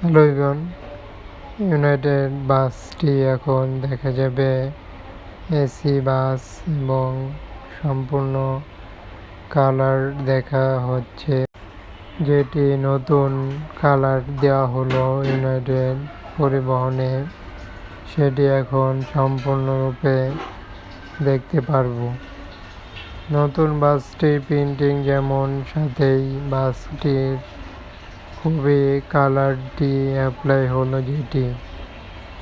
Hello everyone, United বাসটি এখন দেখা যাবে এসি বাস এবং সম্পূর্ণ কালার দেখা হচ্ছে, যেটি নতুন কালার দেওয়া হলো ইউনাইটেড পরিবহনে। সেটি এখন সম্পূর্ণরূপে দেখতে পারবো। নতুন বাসটির প্রিন্টিং যেমন, সাথেই বাসটির খুবই কালারটি অ্যাপ্লাই হলো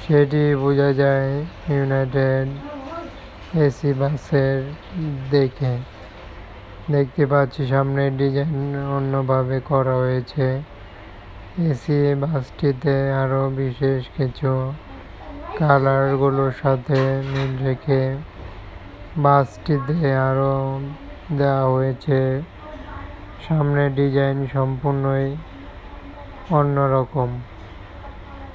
সেটি বোঝা যায় ইউনাইটেড এসি বাসের দেখতে পাচ্ছি সামনের ডিজাইন অন্যভাবে করা হয়েছে। এসি বাসটিতে আরও বিশেষ কিছু কালারগুলোর সাথে মিল রেখে বাসটিতে আরও দেওয়া হয়েছে। সামনের ডিজাইন সম্পূর্ণই অন্যরকম।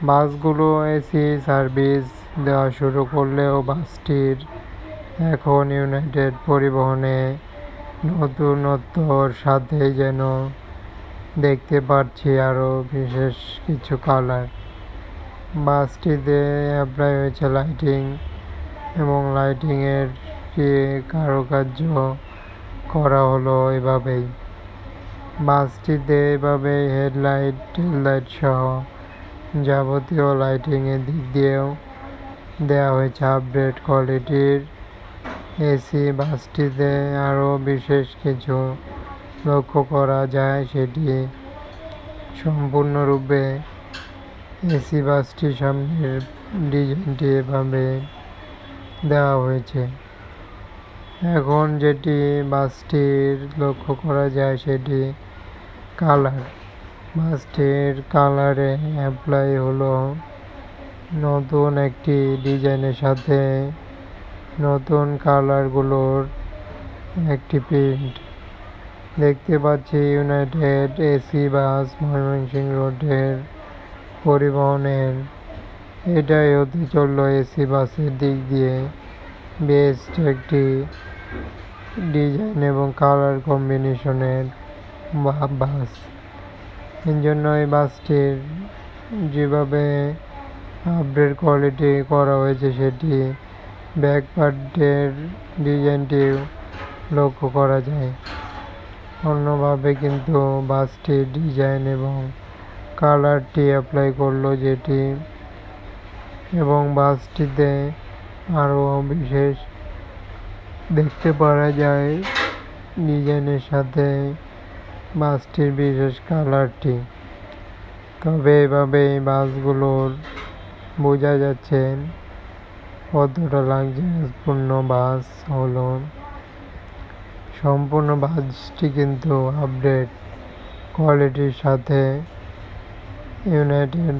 বাসগুলো এসি সার্ভিস দেওয়া শুরু করলেও বাসটির এখন ইউনাইটেড পরিবহনে নতুনত্বর সাথে যেন দেখতে পাচ্ছি আরও বিশেষ কিছু কালার। বাসটিতে অ্যাপ্লাই হয়েছে লাইটিং এবং লাইটিংয়ের কারুকার্য করা হলো এভাবেই। বাসটিতে এভাবে হেডলাইট, টেললাইট সহ যাবতীয় লাইটিংয়ের দিক দিয়েও দেওয়া হয়েছে আপডেট কোয়ালিটির। এসি বাসটিতে আরও বিশেষ কিছু লক্ষ্য করা যায়, সেটি সম্পূর্ণরূপে এসি বাসটির সামনের ডিজাইনটি এভাবে দেওয়া হয়েছে। এখন যেটি বাসটির লক্ষ্য করা যায় সেটি কালার। বাসটির কালারে অ্যাপ্লাই হলো নতুন একটি ডিজাইনের সাথে নতুন কালারগুলোর একটি প্রিন্ট। দেখতে পাচ্ছি ইউনাইটেড এসি বাস ময়মনসিংহ রোডের পরিবহনের এটাই হতে চললো এসি বাসের দিক দিয়ে বেস্ট একটি ডিজাইন এবং কালার কম্বিনেশনের বাস। এই জন্য এই বাসটির যেভাবে আপডেট কোয়ালিটি করা হয়েছে সেটি ব্যাক পার্টের ডিজাইনটি লক্ষ্য করা যায়। অন্যভাবে কিন্তু বাসটির ডিজাইন এবং কালারটি অ্যাপ্লাই করলো এবং বাসটিতে আরও বিশেষ দেখতে পারা যায় ডিজাইনের সাথে বাসটির বিশেষ কালারটি। তবে এভাবে বাসগুলোর বোঝা যাচ্ছে কতটা লাক্সারিয়াসপূর্ণ বাস হলো। সম্পূর্ণ বাসটি কিন্তু আপডেট কোয়ালিটির সাথে ইউনাইটেড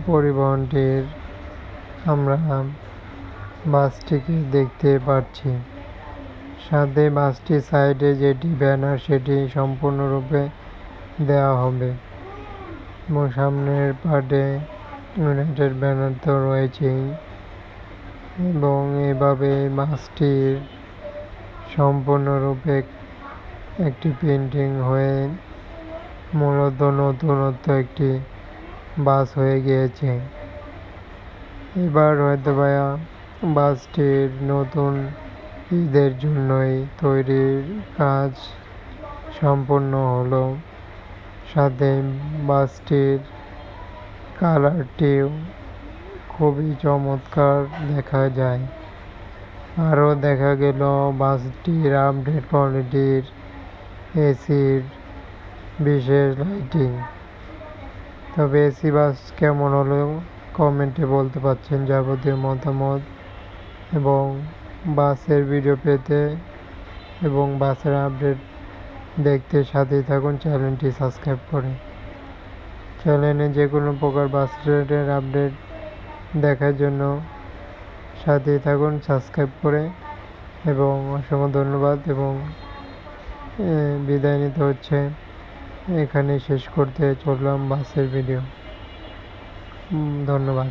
পরিবহনটির আমরা বাসটিকে দেখতে পাচ্ছি। সাথে বাসটির সাইডে যেটি ব্যানার সেটি সম্পূর্ণরূপে দেওয়া হবে এবং সামনের পার্টে ইউনাইটেড ব্যানার তো রয়েছেই। এবং এভাবে বাসটির সম্পূর্ণরূপে একটি প্রিন্টিং হয়ে মূলত নতুনত্ব একটি বাস হয়ে গিয়েছে। এবার হয়তো বাসটির নতুন ঈদের জন্যই তৈরির কাজ সম্পূর্ণ হলো। সাথে বাসটির কালারটিও খুবই চমৎকার দেখা যায়। আরও দেখা গেল বাসটির আপডেট কোয়ালিটির এসির বিশেষ লাইটিং। তবে এসি বাস কেমন হলো কমেন্টে বলতে পারছেন যাবতীয় মতামত। এবং বাসের ভিডিও পেতে এবং বাসের আপডেট দেখতে সাথেই থাকুন, চ্যানেলটি সাবস্ক্রাইব করে। চ্যানেলে যে কোনো প্রকার বাস রিলেটেড আপডেট দেখার জন্য সাথেই থাকুন সাবস্ক্রাইব করে। এবং অসংখ্য ধন্যবাদ এবং বিদায় নিতে হচ্ছে। এখানে শেষ করতে চললাম বাসের ভিডিও। ধন্যবাদ।